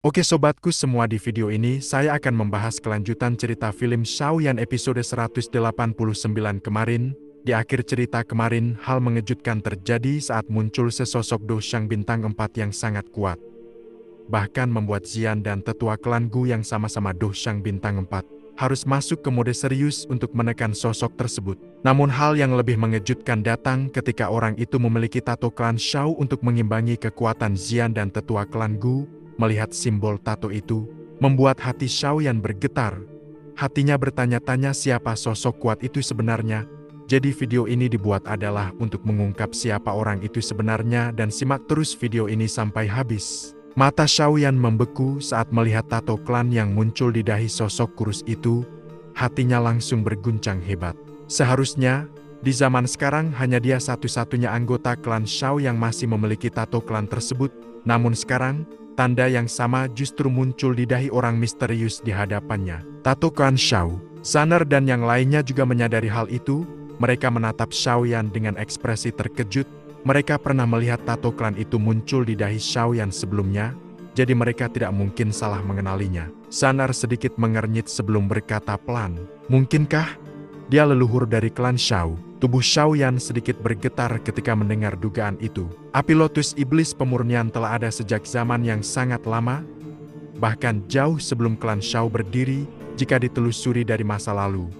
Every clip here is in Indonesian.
Oke sobatku semua, di video ini saya akan membahas kelanjutan cerita film Shaoyan episode 189 kemarin. Di akhir cerita kemarin, hal mengejutkan terjadi saat muncul sesosok Doshang bintang 4 yang sangat kuat. Bahkan membuat Xian dan tetua klan Gu yang sama-sama Doshang bintang 4 harus masuk ke mode serius untuk menekan sosok tersebut. Namun hal yang lebih mengejutkan datang ketika orang itu memiliki tato klan Shao untuk mengimbangi kekuatan Xian dan tetua klan Gu. Melihat simbol tato itu, membuat hati Shaoyan bergetar. Hatinya bertanya-tanya siapa sosok kuat itu sebenarnya. Jadi video ini dibuat adalah untuk mengungkap siapa orang itu sebenarnya, dan simak terus video ini sampai habis. Mata Shaoyan membeku saat melihat tato klan yang muncul di dahi sosok kurus itu. Hatinya langsung berguncang hebat. Seharusnya, di zaman sekarang hanya dia satu-satunya anggota klan Shao yang masih memiliki tato klan tersebut. Namun sekarang, tanda yang sama justru muncul di dahi orang misterius di hadapannya. Tato klan Shao. Saner dan yang lainnya juga menyadari hal itu. Mereka menatap Shaoyan dengan ekspresi terkejut. Mereka pernah melihat tato klan itu muncul di dahi Shaoyan sebelumnya, jadi mereka tidak mungkin salah mengenalinya. Saner sedikit mengernyit sebelum berkata pelan, "Mungkinkah dia leluhur dari klan Shao?" Tubuh Shaoyan sedikit bergetar ketika mendengar dugaan itu. Api lotus iblis pemurnian telah ada sejak zaman yang sangat lama, bahkan jauh sebelum klan Shao berdiri. Jika ditelusuri dari masa lalu,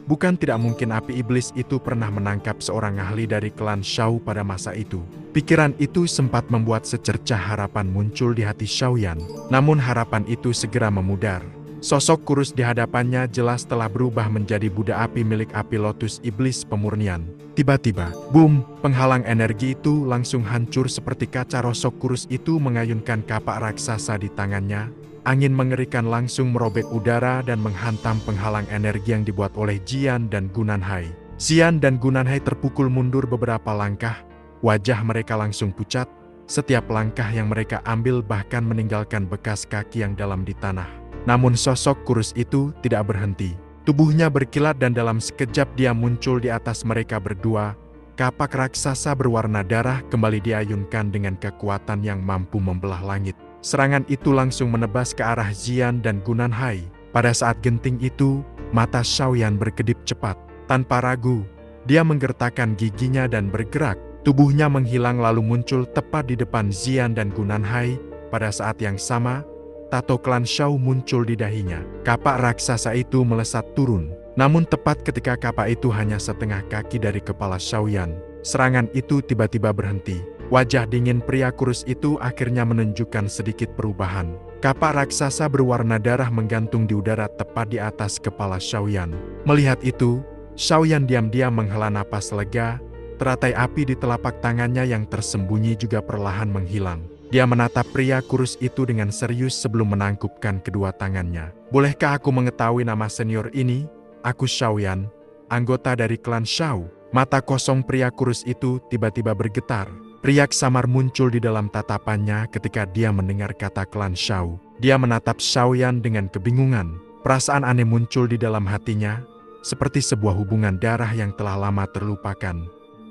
bukan tidak mungkin api iblis itu pernah menangkap seorang ahli dari klan Shao pada masa itu. Pikiran itu sempat membuat secercah harapan muncul di hati Shaoyan. Namun harapan itu segera memudar. Sosok kurus di hadapannya jelas telah berubah menjadi Buddha api milik api lotus iblis pemurnian. Tiba-tiba, boom, penghalang energi itu langsung hancur seperti kaca. Sosok kurus itu mengayunkan kapak raksasa di tangannya. Angin mengerikan langsung merobek udara dan menghantam penghalang energi yang dibuat oleh Jian dan Gunanhai. Xian dan Gunanhai terpukul mundur beberapa langkah. Wajah mereka langsung pucat. Setiap langkah yang mereka ambil bahkan meninggalkan bekas kaki yang dalam di tanah. Namun sosok kurus itu tidak berhenti. Tubuhnya berkilat dan dalam sekejap dia muncul di atas mereka berdua. Kapak raksasa berwarna darah kembali diayunkan dengan kekuatan yang mampu membelah langit. Serangan itu langsung menebas ke arah Xian dan Gunanhai. Pada saat genting itu, mata Shaoyan berkedip cepat. Tanpa ragu, dia menggertakkan giginya dan bergerak. Tubuhnya menghilang lalu muncul tepat di depan Xian dan Gunanhai. Pada saat yang sama, tato klan Shao muncul di dahinya. Kapak raksasa itu melesat turun. Namun tepat ketika kapak itu hanya setengah kaki dari kepala Shaoyan, serangan itu tiba-tiba berhenti. Wajah dingin pria kurus itu akhirnya menunjukkan sedikit perubahan. Kapak raksasa berwarna darah menggantung di udara tepat di atas kepala Shaoyan. Melihat itu, Shaoyan diam-diam menghela napas lega. Teratai api di telapak tangannya yang tersembunyi juga perlahan menghilang. Dia menatap pria kurus itu dengan serius sebelum menangkupkan kedua tangannya. "Bolehkah aku mengetahui nama senior ini?" "Aku Shaoyan, anggota dari klan Shao." Mata kosong pria kurus itu tiba-tiba bergetar. Riak samar muncul di dalam tatapannya ketika dia mendengar kata klan Shao. Dia menatap Shaoyan dengan kebingungan. Perasaan aneh muncul di dalam hatinya, seperti sebuah hubungan darah yang telah lama terlupakan.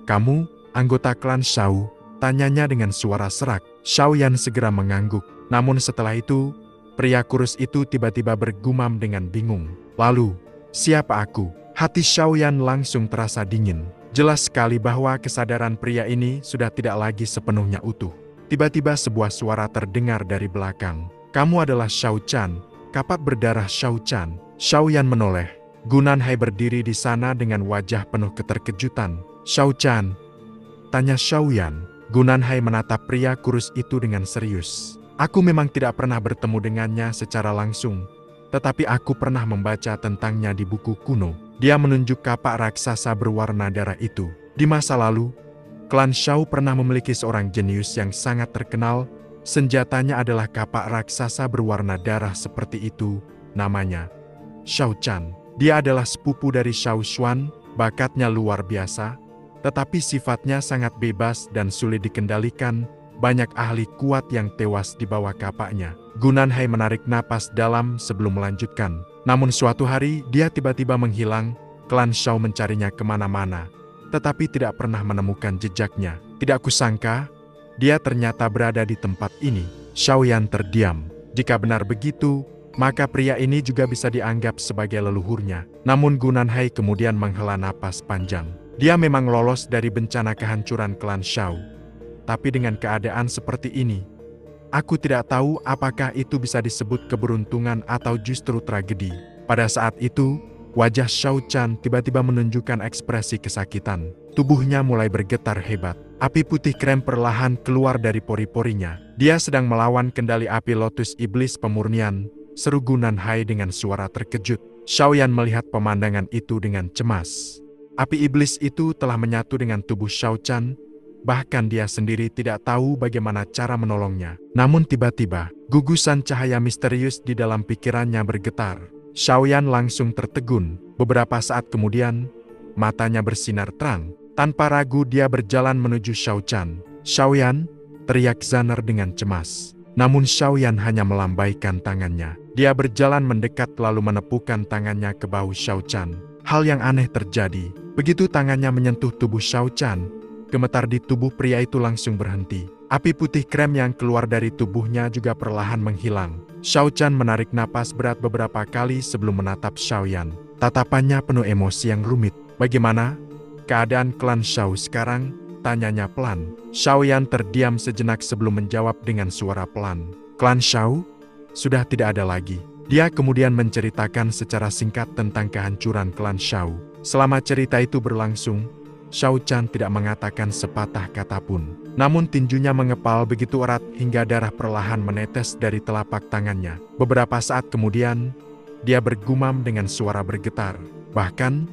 "Kamu, anggota klan Shao?" tanyanya dengan suara serak. Shaoyan segera mengangguk. Namun setelah itu, pria kurus itu tiba-tiba bergumam dengan bingung. "Lalu, siapa aku?" Hati Shaoyan langsung terasa dingin. Jelas sekali bahwa kesadaran pria ini sudah tidak lagi sepenuhnya utuh. Tiba-tiba sebuah suara terdengar dari belakang. "Kamu adalah Shao Chan, kapak berdarah Shao Chan." Shaoyan menoleh. Gunanhai berdiri di sana dengan wajah penuh keterkejutan. "Shao Chan?" tanya Shaoyan. Gunanhai menatap pria kurus itu dengan serius. "Aku memang tidak pernah bertemu dengannya secara langsung, tetapi aku pernah membaca tentangnya di buku kuno." Dia menunjuk kapak raksasa berwarna darah itu. Di masa lalu, klan Shao pernah memiliki seorang jenius yang sangat terkenal. Senjatanya adalah kapak raksasa berwarna darah seperti itu. Namanya Shao Chan. Dia adalah sepupu dari Shao Xuan. Bakatnya luar biasa, tetapi sifatnya sangat bebas dan sulit dikendalikan. Banyak ahli kuat yang tewas di bawah kapaknya. Gunanhai menarik napas dalam sebelum melanjutkan. Namun suatu hari dia tiba-tiba menghilang. Klan Shao mencarinya kemana-mana, tetapi tidak pernah menemukan jejaknya. Tidak kusangka, dia ternyata berada di tempat ini. Shaoyan terdiam. Jika benar begitu, maka pria ini juga bisa dianggap sebagai leluhurnya. Namun Gunanhai kemudian menghela napas panjang. Dia memang lolos dari bencana kehancuran klan Shao. Tapi dengan keadaan seperti ini, aku tidak tahu apakah itu bisa disebut keberuntungan atau justru tragedi. Pada saat itu, wajah Shao Chan tiba-tiba menunjukkan ekspresi kesakitan. Tubuhnya mulai bergetar hebat. Api putih krem perlahan keluar dari pori-porinya. Dia sedang melawan kendali api lotus iblis pemurnian, seru Gunanhai dengan suara terkejut. Xiaoyan melihat pemandangan itu dengan cemas. Api iblis itu telah menyatu dengan tubuh Shao Chan, bahkan dia sendiri tidak tahu bagaimana cara menolongnya. Namun tiba-tiba, gugusan cahaya misterius di dalam pikirannya bergetar. Xiaoyan langsung tertegun. Beberapa saat kemudian, matanya bersinar terang. Tanpa ragu dia berjalan menuju Shao Chan. "Xiaoyan!" teriak Zanner dengan cemas. Namun Xiaoyan hanya melambaikan tangannya. Dia berjalan mendekat lalu menepukkan tangannya ke bahu Shao Chan. Hal yang aneh terjadi. Begitu tangannya menyentuh tubuh Shao Chan, gemetar di tubuh pria itu langsung berhenti. Api putih krem yang keluar dari tubuhnya juga perlahan menghilang. Shao Chan menarik napas berat beberapa kali sebelum menatap Xiaoyan. Tatapannya penuh emosi yang rumit. "Bagaimana keadaan klan Shao sekarang?" tanyanya pelan. Xiaoyan terdiam sejenak sebelum menjawab dengan suara pelan. "Klan Shao sudah tidak ada lagi." Dia kemudian menceritakan secara singkat tentang kehancuran klan Shao. Selama cerita itu berlangsung, Shao Chan tidak mengatakan sepatah kata pun. Namun tinjunya mengepal begitu erat hingga darah perlahan menetes dari telapak tangannya. Beberapa saat kemudian, dia bergumam dengan suara bergetar. Bahkan,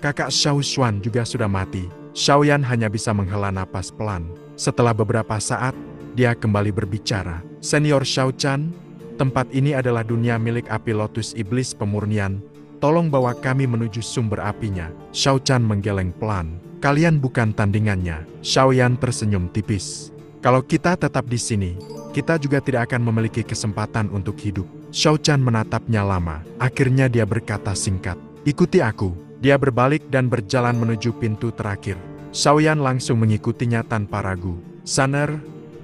kakak Shao Xuan juga sudah mati. Xiaoyan hanya bisa menghela napas pelan. Setelah beberapa saat, dia kembali berbicara. "Senior Shao Chan, tempat ini adalah dunia milik api lotus iblis pemurnian. Tolong bawa kami menuju sumber apinya." Shao Chan menggeleng pelan. "Kalian bukan tandingannya." Xiaoyan tersenyum tipis. "Kalau kita tetap di sini, kita juga tidak akan memiliki kesempatan untuk hidup." Shao Chan menatapnya lama. Akhirnya dia berkata singkat, "Ikuti aku." Dia berbalik dan berjalan menuju pintu terakhir. Xiaoyan langsung mengikutinya tanpa ragu. Zanner,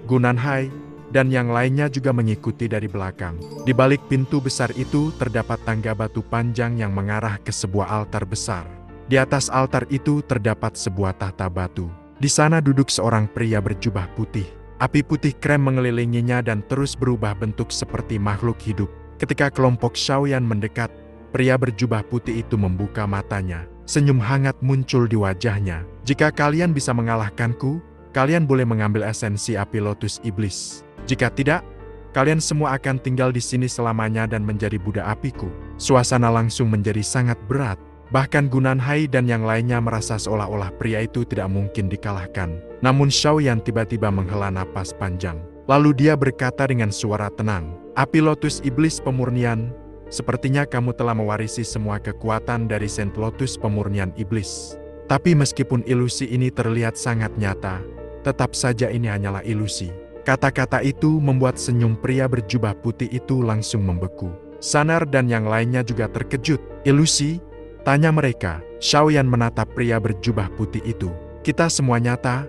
Gunanhai, dan yang lainnya juga mengikuti dari belakang. Di balik pintu besar itu terdapat tangga batu panjang yang mengarah ke sebuah altar besar. Di atas altar itu terdapat sebuah tahta batu. Di sana duduk seorang pria berjubah putih. Api putih krem mengelilinginya dan terus berubah bentuk seperti makhluk hidup. Ketika kelompok Xiaoyan mendekat, pria berjubah putih itu membuka matanya. Senyum hangat muncul di wajahnya. "Jika kalian bisa mengalahkanku, kalian boleh mengambil esensi api lotus iblis. Jika tidak, kalian semua akan tinggal di sini selamanya dan menjadi budak apiku." Suasana langsung menjadi sangat berat. Bahkan Gunanhai dan yang lainnya merasa seolah-olah pria itu tidak mungkin dikalahkan. Namun Xiaoyan tiba-tiba menghela napas panjang. Lalu dia berkata dengan suara tenang, "Api lotus iblis pemurnian, sepertinya kamu telah mewarisi semua kekuatan dari Saint Lotus pemurnian iblis. Tapi meskipun ilusi ini terlihat sangat nyata, tetap saja ini hanyalah ilusi." Kata-kata itu membuat senyum pria berjubah putih itu langsung membeku. Zanner dan yang lainnya juga terkejut. "Ilusi?" tanya mereka. Xiaoyan menatap pria berjubah putih itu. "Kita semua nyata,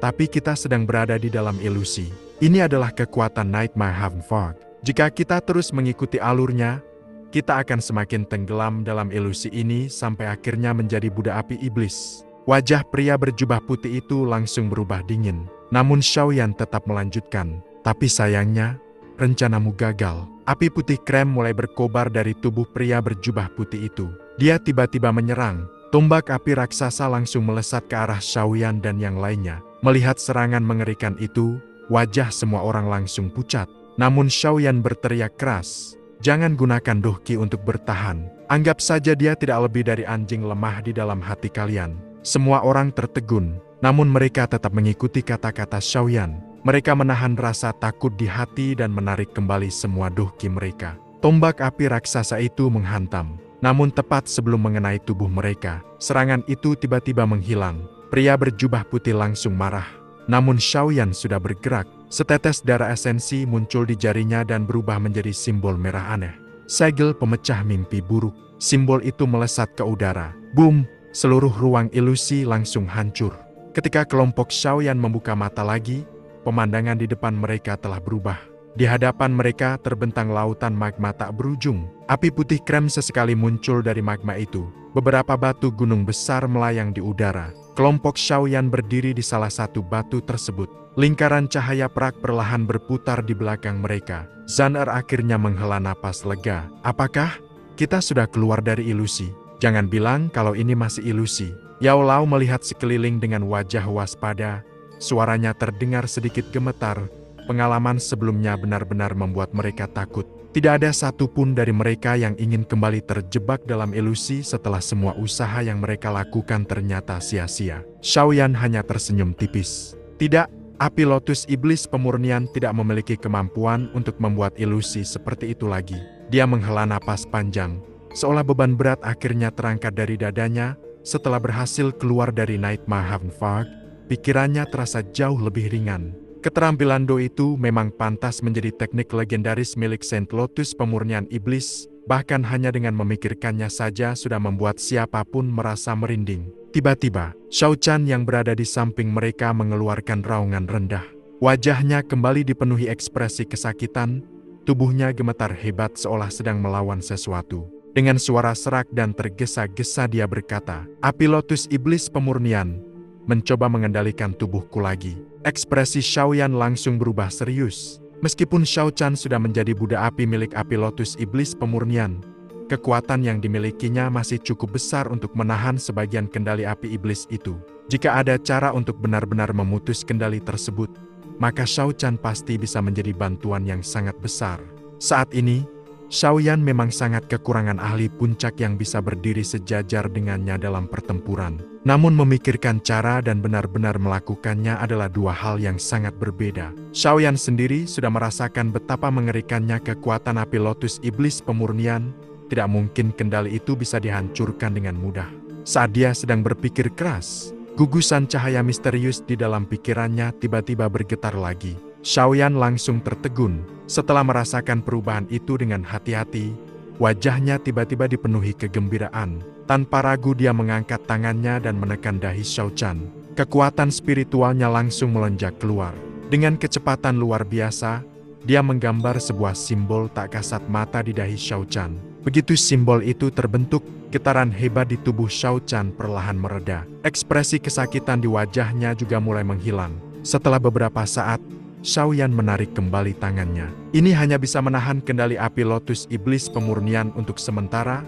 tapi kita sedang berada di dalam ilusi. Ini adalah kekuatan Nightmare Heaven Fog. Jika kita terus mengikuti alurnya, kita akan semakin tenggelam dalam ilusi ini sampai akhirnya menjadi budak api iblis." Wajah pria berjubah putih itu langsung berubah dingin. Namun Xiaoyan tetap melanjutkan, "Tapi sayangnya, rencanamu gagal." Api putih krem mulai berkobar dari tubuh pria berjubah putih itu. Dia tiba-tiba menyerang. Tombak api raksasa langsung melesat ke arah Xiaoyan dan yang lainnya. Melihat serangan mengerikan itu, wajah semua orang langsung pucat. Namun Xiaoyan berteriak keras, "Jangan gunakan dohki untuk bertahan. Anggap saja dia tidak lebih dari anjing lemah di dalam hati kalian." Semua orang tertegun, namun mereka tetap mengikuti kata-kata Xiaoyan. Mereka menahan rasa takut di hati dan menarik kembali semua dohki mereka. Tombak api raksasa itu menghantam. Namun tepat sebelum mengenai tubuh mereka, serangan itu tiba-tiba menghilang. Pria berjubah putih langsung marah. Namun Xiaoyan sudah bergerak. Setetes darah esensi muncul di jarinya dan berubah menjadi simbol merah aneh. Segel pemecah mimpi buruk. Simbol itu melesat ke udara. Boom! Seluruh ruang ilusi langsung hancur. Ketika kelompok Xiaoyan membuka mata lagi, pemandangan di depan mereka telah berubah. Di hadapan mereka terbentang lautan magma tak berujung. Api putih krem sesekali muncul dari magma itu. Beberapa batu gunung besar melayang di udara. Kelompok Shaoyan berdiri di salah satu batu tersebut. Lingkaran cahaya perak perlahan berputar di belakang mereka. Zhan Er akhirnya menghela napas lega. Apakah kita sudah keluar dari ilusi? Jangan bilang kalau ini masih ilusi. Yao Lao melihat sekeliling dengan wajah waspada. Suaranya terdengar sedikit gemetar. Pengalaman sebelumnya benar-benar membuat mereka takut. Tidak ada satupun dari mereka yang ingin kembali terjebak dalam ilusi setelah semua usaha yang mereka lakukan ternyata sia-sia. Shaoyan hanya tersenyum tipis. Tidak, api lotus iblis pemurnian tidak memiliki kemampuan untuk membuat ilusi seperti itu lagi. Dia menghela napas panjang, seolah beban berat akhirnya terangkat dari dadanya. Setelah berhasil keluar dari Night Mahavn Fog, pikirannya terasa jauh lebih ringan. Keterampilan Do itu memang pantas menjadi teknik legendaris milik Saint Lotus pemurnian iblis, bahkan hanya dengan memikirkannya saja sudah membuat siapapun merasa merinding. Tiba-tiba, Shao Chan yang berada di samping mereka mengeluarkan raungan rendah. Wajahnya kembali dipenuhi ekspresi kesakitan, tubuhnya gemetar hebat seolah sedang melawan sesuatu. Dengan suara serak dan tergesa-gesa dia berkata, "Api lotus iblis pemurnian, mencoba mengendalikan tubuhku lagi." Ekspresi Shaoyan langsung berubah serius. Meskipun Shao Chan sudah menjadi budak api milik api lotus iblis pemurnian, kekuatan yang dimilikinya masih cukup besar untuk menahan sebagian kendali api iblis itu. Jika ada cara untuk benar-benar memutus kendali tersebut, maka Shao Chan pasti bisa menjadi bantuan yang sangat besar. Saat ini, Shaoyan memang sangat kekurangan ahli puncak yang bisa berdiri sejajar dengannya dalam pertempuran. Namun memikirkan cara dan benar-benar melakukannya adalah dua hal yang sangat berbeda. Shaoyan sendiri sudah merasakan betapa mengerikannya kekuatan api lotus iblis pemurnian. Tidak mungkin kendali itu bisa dihancurkan dengan mudah. Saat dia sedang berpikir keras, gugusan cahaya misterius di dalam pikirannya tiba-tiba bergetar lagi. Shaoyan langsung tertegun. Setelah merasakan perubahan itu dengan hati-hati, wajahnya tiba-tiba dipenuhi kegembiraan. Tanpa ragu dia mengangkat tangannya dan menekan dahi Shao Chan. Kekuatan spiritualnya langsung melonjak keluar. Dengan kecepatan luar biasa, dia menggambar sebuah simbol tak kasat mata di dahi Shao Chan. Begitu simbol itu terbentuk, getaran hebat di tubuh Shao Chan perlahan mereda. Ekspresi kesakitan di wajahnya juga mulai menghilang. Setelah beberapa saat, Shaoyan menarik kembali tangannya. "Ini hanya bisa menahan kendali api lotus iblis pemurnian untuk sementara,"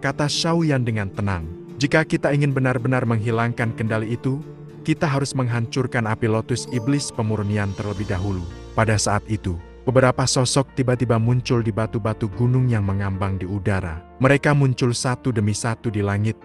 kata Shaoyan dengan tenang. "Jika kita ingin benar-benar menghilangkan kendali itu, kita harus menghancurkan api lotus iblis pemurnian terlebih dahulu." Pada saat itu, beberapa sosok tiba-tiba muncul di batu-batu gunung yang mengambang di udara. Mereka muncul satu demi satu di langit,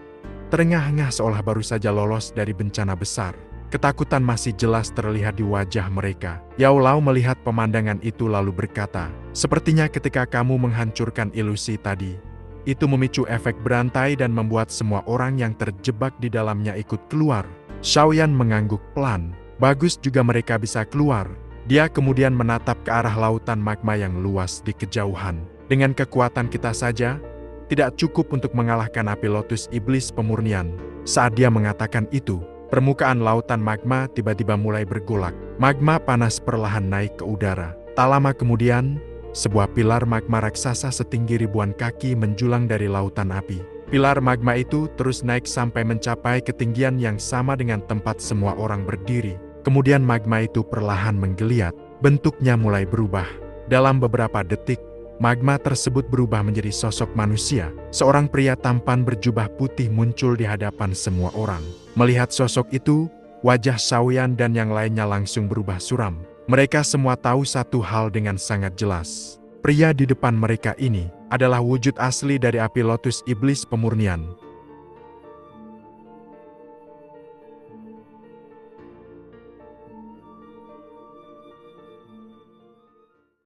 terengah-engah seolah baru saja lolos dari bencana besar. Ketakutan masih jelas terlihat di wajah mereka. Yao Lao melihat pemandangan itu lalu berkata, "Sepertinya ketika kamu menghancurkan ilusi tadi, itu memicu efek berantai dan membuat semua orang yang terjebak di dalamnya ikut keluar." Shaoyan mengangguk pelan. "Bagus juga mereka bisa keluar." Dia kemudian menatap ke arah lautan magma yang luas di kejauhan. "Dengan kekuatan kita saja, tidak cukup untuk mengalahkan api lotus iblis pemurnian." Saat dia mengatakan itu, permukaan lautan magma tiba-tiba mulai bergolak. Magma panas perlahan naik ke udara. Tak lama kemudian, sebuah pilar magma raksasa setinggi ribuan kaki menjulang dari lautan api. Pilar magma itu terus naik sampai mencapai ketinggian yang sama dengan tempat semua orang berdiri. Kemudian magma itu perlahan menggeliat. Bentuknya mulai berubah. Dalam beberapa detik, magma tersebut berubah menjadi sosok manusia. Seorang pria tampan berjubah putih muncul di hadapan semua orang. Melihat sosok itu, wajah Shaoyan dan yang lainnya langsung berubah suram. Mereka semua tahu satu hal dengan sangat jelas. Pria di depan mereka ini adalah wujud asli dari api lotus iblis pemurnian.